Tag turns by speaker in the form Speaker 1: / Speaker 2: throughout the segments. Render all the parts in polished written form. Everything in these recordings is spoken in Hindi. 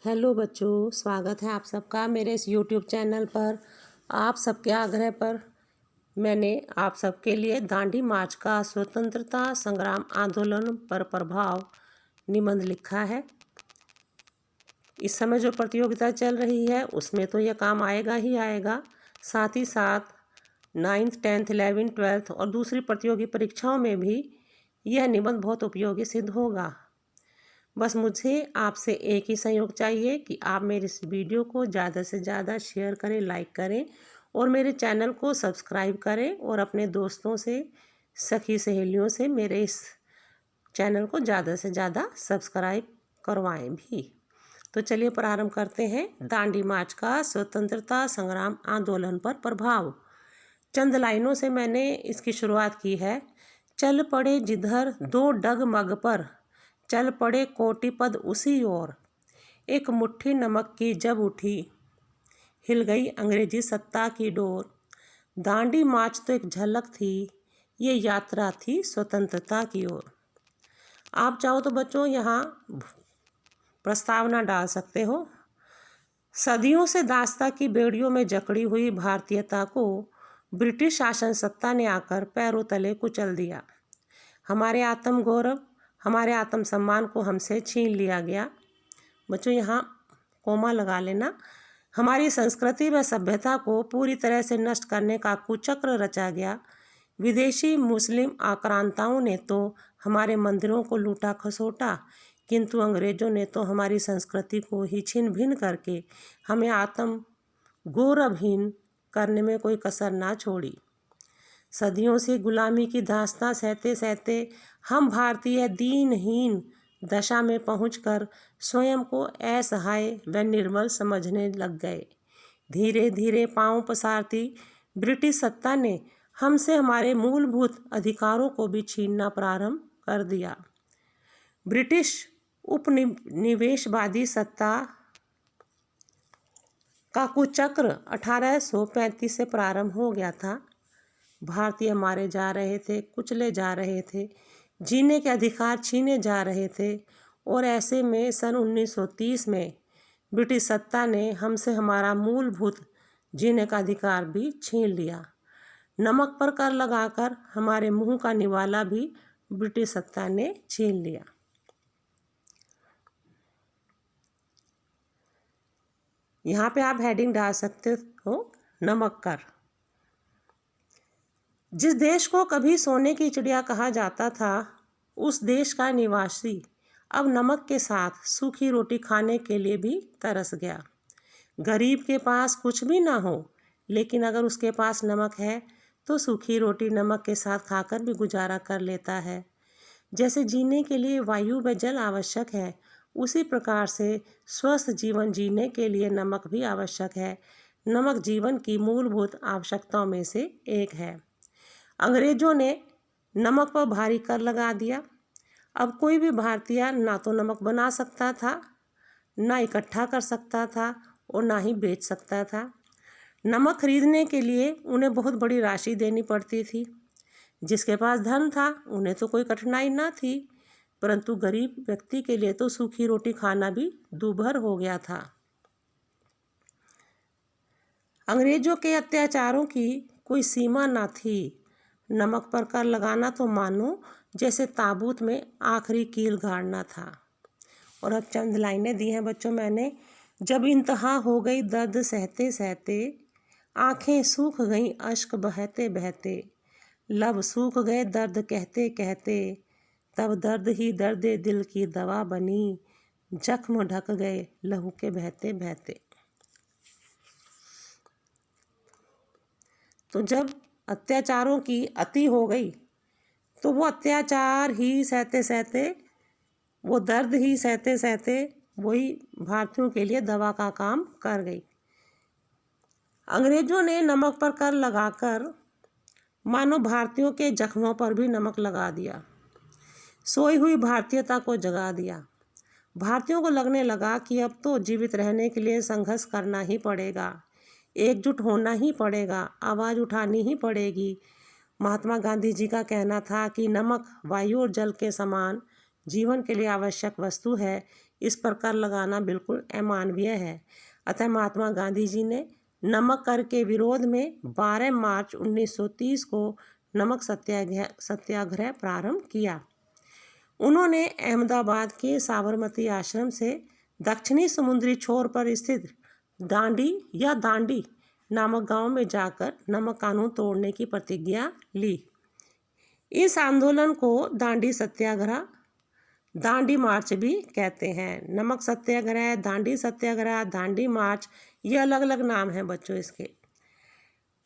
Speaker 1: हेलो बच्चों, स्वागत है आप सबका मेरे इस यूट्यूब चैनल पर। आप सबके आग्रह पर मैंने आप सबके लिए दांडी मार्च का स्वतंत्रता संग्राम आंदोलन पर प्रभाव निबंध लिखा है। इस समय जो प्रतियोगिता चल रही है उसमें तो यह काम आएगा ही आएगा, साथ ही साथ 9th 10th 11th 12th और दूसरी प्रतियोगी परीक्षाओं में भी यह निबंध बहुत उपयोगी सिद्ध होगा। बस मुझे आपसे एक ही सहयोग चाहिए कि आप मेरे इस वीडियो को ज़्यादा से ज़्यादा शेयर करें, लाइक करें और मेरे चैनल को सब्सक्राइब करें और अपने दोस्तों से, सखी सहेलियों से मेरे इस चैनल को ज़्यादा से ज़्यादा सब्सक्राइब करवाएं भी। तो चलिए प्रारंभ करते हैं। दांडी मार्च का स्वतंत्रता संग्राम आंदोलन पर प्रभाव। चंद लाइनों से मैंने इसकी शुरुआत की है। चल पड़े जिधर दो डगमग पर, चल पड़े कोटिपद उसी ओर, एक मुट्ठी नमक की जब उठी, हिल गई अंग्रेजी सत्ता की डोर। दांडी मार्च तो एक झलक थी, ये यात्रा थी स्वतंत्रता की ओर। आप चाहो तो बच्चों यहाँ प्रस्तावना डाल सकते हो। सदियों से दास्ता की बेड़ियों में जकड़ी हुई भारतीयता को ब्रिटिश शासन सत्ता ने आकर पैरों तले कुचल दिया। हमारे आत्म गौरव, हमारे आत्मसम्मान को हमसे छीन लिया गया। बच्चों यहाँ कोमा लगा लेना। हमारी संस्कृति व सभ्यता को पूरी तरह से नष्ट करने का कुचक्र रचा गया। विदेशी मुस्लिम आक्रांताओं ने तो हमारे मंदिरों को लूटा खसोटा, किंतु अंग्रेजों ने तो हमारी संस्कृति को ही छिन भिन करके हमें आत्म गौरवहीन करने में कोई कसर ना छोड़ी। सदियों से गुलामी की दास्तां सहते सहते हम भारतीय दीनहीन दशा में पहुंचकर स्वयं को असहाय व निर्बल समझने लग गए। धीरे धीरे पांव पसारती ब्रिटिश सत्ता ने हमसे हमारे मूलभूत अधिकारों को भी छीनना प्रारंभ कर दिया। ब्रिटिश उपनिवेशवादी सत्ता का कुचक्र 1835 से प्रारंभ हो गया था। भारतीय मारे जा रहे थे, कुचले जा रहे थे, जीने के अधिकार छीने जा रहे थे और ऐसे में सन 1930 में ब्रिटिश सत्ता ने हमसे हमारा मूलभूत जीने का अधिकार भी छीन लिया। नमक पर कर लगाकर हमारे मुंह का निवाला भी ब्रिटिश सत्ता ने छीन लिया। यहाँ पे आप हेडिंग डाल सकते हो, नमक कर। जिस देश को कभी सोने की चिड़िया कहा जाता था, उस देश का निवासी अब नमक के साथ सूखी रोटी खाने के लिए भी तरस गया। गरीब के पास कुछ भी ना हो, लेकिन अगर उसके पास नमक है तो सूखी रोटी नमक के साथ खाकर भी गुजारा कर लेता है। जैसे जीने के लिए वायु व जल आवश्यक है, उसी प्रकार से स्वस्थ जीवन जीने के लिए नमक भी आवश्यक है। नमक जीवन की मूलभूत आवश्यकताओं में से एक है। अंग्रेजों ने नमक पर भारी कर लगा दिया। अब कोई भी भारतीय ना तो नमक बना सकता था, ना इकट्ठा कर सकता था और ना ही बेच सकता था। नमक खरीदने के लिए उन्हें बहुत बड़ी राशि देनी पड़ती थी। जिसके पास धन था उन्हें तो कोई कठिनाई ना थी, परंतु गरीब व्यक्ति के लिए तो सूखी रोटी खाना भी दूभर हो गया था। अंग्रेजों के अत्याचारों की कोई सीमा ना थी। नमक पर कर लगाना तो मानो जैसे ताबूत में आखिरी कील गाड़ना था। और अब चंद लाइनें दी हैं बच्चों मैंने। जब इंतहा हो गई दर्द सहते सहते, आंखें सूख गईं अश्क बहते बहते, लब सूख गए दर्द कहते कहते, तब दर्द ही दर्द दिल की दवा बनी, जख्म ढक गए लहू के बहते बहते। तो जब अत्याचारों की अति हो गई तो वो अत्याचार ही सहते सहते, वो दर्द ही सहते सहते वही भारतीयों के लिए दवा का काम कर गई। अंग्रेजों ने नमक पर कर लगाकर मानो भारतीयों के जख्मों पर भी नमक लगा दिया। सोई हुई भारतीयता को जगा दिया। भारतीयों को लगने लगा कि अब तो जीवित रहने के लिए संघर्ष करना ही पड़ेगा, एकजुट होना ही पड़ेगा, आवाज़ उठानी ही पड़ेगी। महात्मा गांधी जी का कहना था कि नमक वायु और जल के समान जीवन के लिए आवश्यक वस्तु है, इस पर कर लगाना बिल्कुल अमानवीय है। अतः महात्मा गांधी जी ने नमक कर के विरोध में 12 मार्च 1930 को नमक सत्याग्रह प्रारंभ किया। उन्होंने अहमदाबाद के साबरमती आश्रम से दक्षिणी समुद्री छोर पर स्थित दांडी नामक गांव में जाकर नमक कानून तोड़ने की प्रतिज्ञा ली। इस आंदोलन को दांडी सत्याग्रह, दांडी मार्च भी कहते हैं। नमक सत्याग्रह, दांडी सत्याग्रह, दांडी मार्च, ये अलग अलग नाम हैं बच्चों इसके।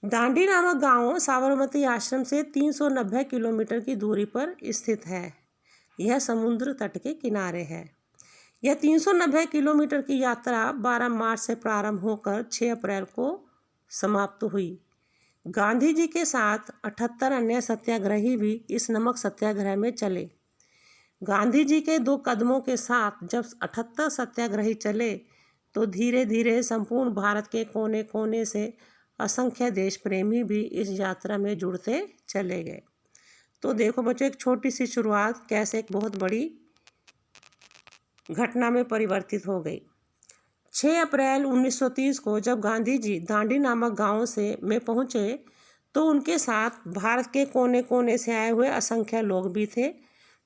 Speaker 1: दांडी नामक गांव साबरमती आश्रम से 390 किलोमीटर की दूरी पर स्थित है। यह समुद्र तट के किनारे है। यह 390 किलोमीटर की यात्रा 12 मार्च से प्रारंभ होकर 6 अप्रैल को समाप्त हुई। गांधी जी के साथ 78 अन्य सत्याग्रही भी इस नमक सत्याग्रह में चले। गांधी जी के 2 कदमों के साथ जब 78 सत्याग्रही चले तो धीरे धीरे संपूर्ण भारत के कोने कोने से असंख्य देश प्रेमी भी इस यात्रा में जुड़ते चले गए। तो देखो बच्चों, एक छोटी सी शुरुआत कैसे एक बहुत बड़ी घटना में परिवर्तित हो गई। 6 अप्रैल 1930 को जब गांधी जी दांडी नामक गांव में पहुंचे तो उनके साथ भारत के कोने कोने से आए हुए असंख्य लोग भी थे,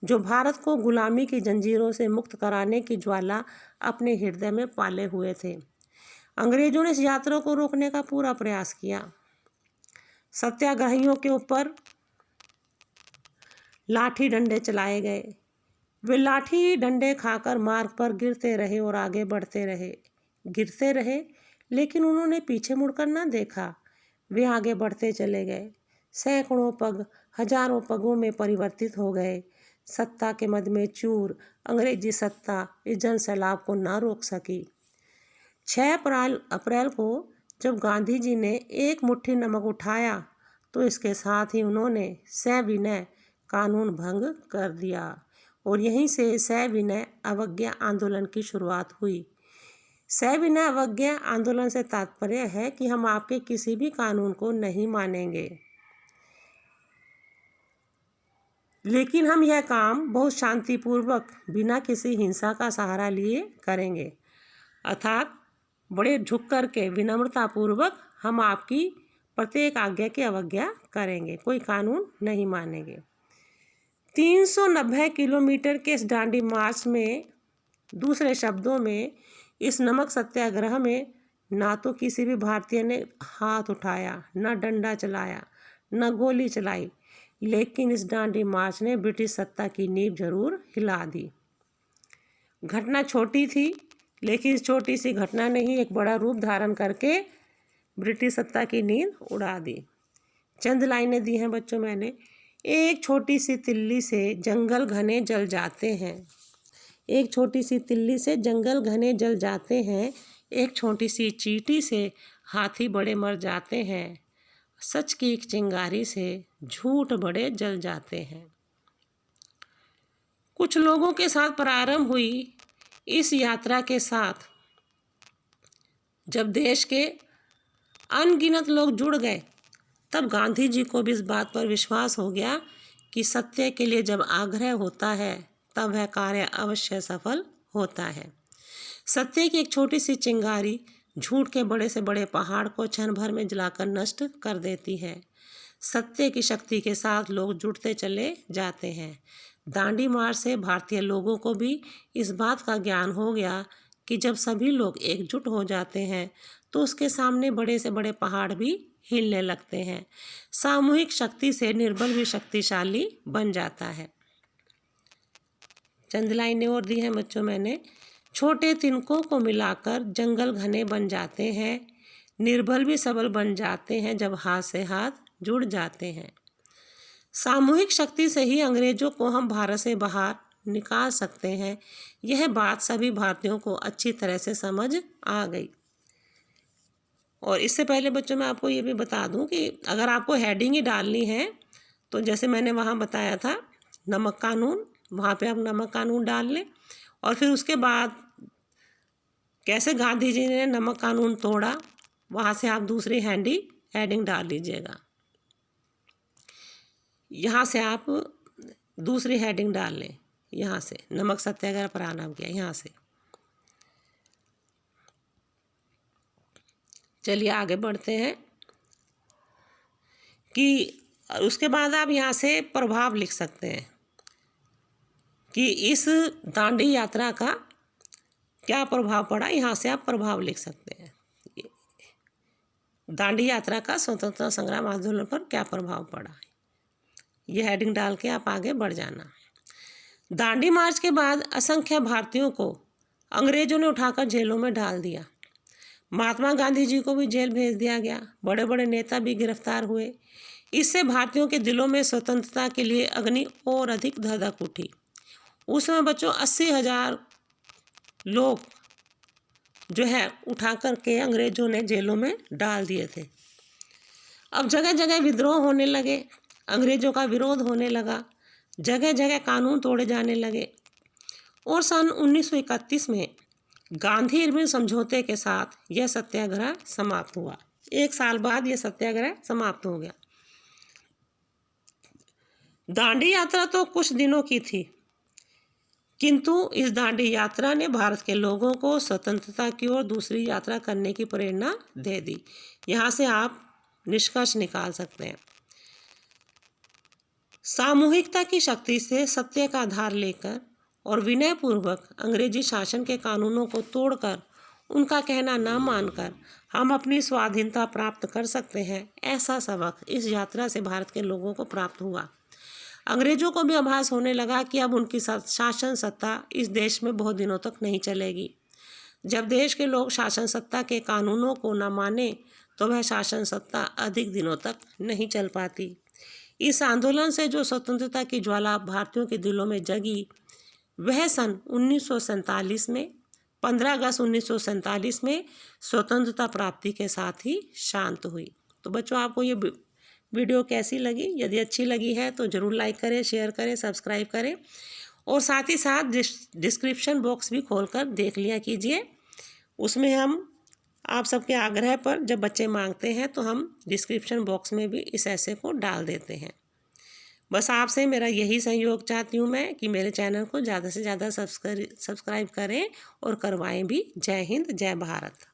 Speaker 1: जो भारत को गुलामी की जंजीरों से मुक्त कराने की ज्वाला अपने हृदय में पाले हुए थे। अंग्रेजों ने इस यात्रा को रोकने का पूरा प्रयास किया। सत्याग्रहियों के ऊपर लाठी डंडे चलाए गए। वे लाठी डंडे खाकर मार्ग पर गिरते रहे और आगे बढ़ते रहे। गिरते रहे लेकिन उन्होंने पीछे मुड़कर न देखा। वे आगे बढ़ते चले गए। सैकड़ों पग हजारों पगों में परिवर्तित हो गए। सत्ता के मद में चूर अंग्रेजी सत्ता इस जन सैलाब को न रोक सकी। 6 अप्रैल को जब गांधी जी ने एक मुट्ठी नमक उठाया तो इसके साथ ही उन्होंने सविनय कानून भंग कर दिया और यहीं से सविनय अवज्ञा आंदोलन की शुरुआत हुई। सविनय अवज्ञा आंदोलन से तात्पर्य है कि हम आपके किसी भी कानून को नहीं मानेंगे, लेकिन हम यह काम बहुत शांतिपूर्वक बिना किसी हिंसा का सहारा लिए करेंगे। अर्थात बड़े झुक करके विनम्रतापूर्वक हम आपकी प्रत्येक आज्ञा की अवज्ञा करेंगे, कोई कानून नहीं मानेंगे। 390 किलोमीटर के इस दांडी मार्च में, दूसरे शब्दों में, इस नमक सत्याग्रह में ना तो किसी भी भारतीय ने हाथ उठाया, न डंडा चलाया, न गोली चलाई, लेकिन इस दांडी मार्च ने ब्रिटिश सत्ता की नींव जरूर हिला दी। घटना छोटी थी, लेकिन इस छोटी सी घटना ने ही एक बड़ा रूप धारण करके ब्रिटिश सत्ता की नींद उड़ा दी। चंद लाइनें दी हैं बच्चों मैंने। एक छोटी सी तिल्ली से जंगल घने जल जाते हैं। एक छोटी सी तिल्ली से जंगल घने जल जाते हैं। एक छोटी सी चींटी से हाथी बड़े मर जाते हैं। सच की एक चिंगारी से झूठ बड़े जल जाते हैं। कुछ लोगों के साथ प्रारंभ हुई इस यात्रा के साथ जब देश के अनगिनत लोग जुड़ गए, तब गांधी जी को भी इस बात पर विश्वास हो गया कि सत्य के लिए जब आग्रह होता है तब वह कार्य अवश्य सफल होता है। सत्य की एक छोटी सी चिंगारी झूठ के बड़े से बड़े पहाड़ को क्षण भर में जलाकर नष्ट कर देती है। सत्य की शक्ति के साथ लोग जुड़ते चले जाते हैं। दांडी मार्च से भारतीय लोगों को भी इस बात का ज्ञान हो गया कि जब सभी लोग एकजुट हो जाते हैं तो उसके सामने बड़े से बड़े पहाड़ भी हिलने लगते हैं। सामूहिक शक्ति से निर्बल भी शक्तिशाली बन जाता है। चंद लाइनें और दी हैं बच्चों मैंने। छोटे तिनकों को मिलाकर जंगल घने बन जाते हैं। निर्बल भी सबल बन जाते हैं जब हाथ से हाथ जुड़ जाते हैं। सामूहिक शक्ति से ही अंग्रेजों को हम भारत से बाहर निकाल सकते हैं। यह बात सभी भारतीयों को अच्छी तरह से समझ आ गई। और इससे पहले बच्चों मैं आपको ये भी बता दूं कि अगर आपको हेडिंग ही डालनी है तो जैसे मैंने वहाँ बताया था नमक कानून, वहाँ पे आप नमक कानून डाल लें और फिर उसके बाद कैसे गांधी जी ने नमक कानून तोड़ा, वहाँ से आप दूसरी हेडिंग डाल लीजिएगा। यहाँ से आप दूसरी हेडिंग डाल लें, यहाँ से नमक सत्याग्रह प्रारंभ किया, यहाँ से चलिए आगे बढ़ते हैं कि उसके बाद आप यहाँ से प्रभाव लिख सकते हैं कि इस दांडी यात्रा का क्या प्रभाव पड़ा। यहाँ से आप प्रभाव लिख सकते हैं, दांडी यात्रा का स्वतंत्रता संग्राम आंदोलन पर क्या प्रभाव पड़ा। यह हेडिंग डाल के आप आगे बढ़ जाना। दांडी मार्च के बाद असंख्य भारतीयों को अंग्रेजों ने उठाकर जेलों में डाल दिया। महात्मा गांधी जी को भी जेल भेज दिया गया। बड़े बड़े नेता भी गिरफ्तार हुए। इससे भारतीयों के दिलों में स्वतंत्रता के लिए अग्नि और अधिक धधक उठी। उस समय बच्चों 80,000 लोग जो है उठा करके अंग्रेजों ने जेलों में डाल दिए थे। अब जगह जगह विद्रोह होने लगे, अंग्रेजों का विरोध होने लगा, जगह जगह कानून तोड़े जाने लगे और सन 1931 में गांधी इरविन समझौते के साथ यह सत्याग्रह समाप्त हुआ। 1 साल बाद यह सत्याग्रह समाप्त हो गया। दांडी यात्रा तो कुछ दिनों की थी, किंतु इस दांडी यात्रा ने भारत के लोगों को स्वतंत्रता की ओर दूसरी यात्रा करने की प्रेरणा दे दी। यहाँ से आप निष्कर्ष निकाल सकते हैं। सामूहिकता की शक्ति से सत्य का आधार लेकर और विनयपूर्वक अंग्रेजी शासन के कानूनों को तोड़कर उनका कहना न मानकर हम अपनी स्वाधीनता प्राप्त कर सकते हैं, ऐसा सबक इस यात्रा से भारत के लोगों को प्राप्त हुआ। अंग्रेजों को भी आभास होने लगा कि अब उनकी शासन सत्ता इस देश में बहुत दिनों तक नहीं चलेगी। जब देश के लोग शासन सत्ता के कानूनों को न माने तो वह शासन सत्ता अधिक दिनों तक नहीं चल पाती। इस आंदोलन से जो स्वतंत्रता की ज्वाला भारतीयों के दिलों में जगी, वह सन 1947 में 15 अगस्त 1947 में स्वतंत्रता प्राप्ति के साथ ही शांत हुई। तो बच्चों, आपको ये वीडियो कैसी लगी? यदि अच्छी लगी है तो ज़रूर लाइक करें, शेयर करें, सब्सक्राइब करें और साथ ही साथ डिस्क्रिप्शन बॉक्स भी खोलकर देख लिया कीजिए। उसमें हम आप सबके आग्रह पर जब बच्चे मांगते हैं तो हम डिस्क्रिप्शन बॉक्स में भी इस ऐसे को डाल देते हैं। बस आपसे मेरा यही सहयोग चाहती हूँ मैं कि मेरे चैनल को ज़्यादा से ज़्यादा सब्सक्राइब करें और करवाएं भी। जय हिंद, जय भारत।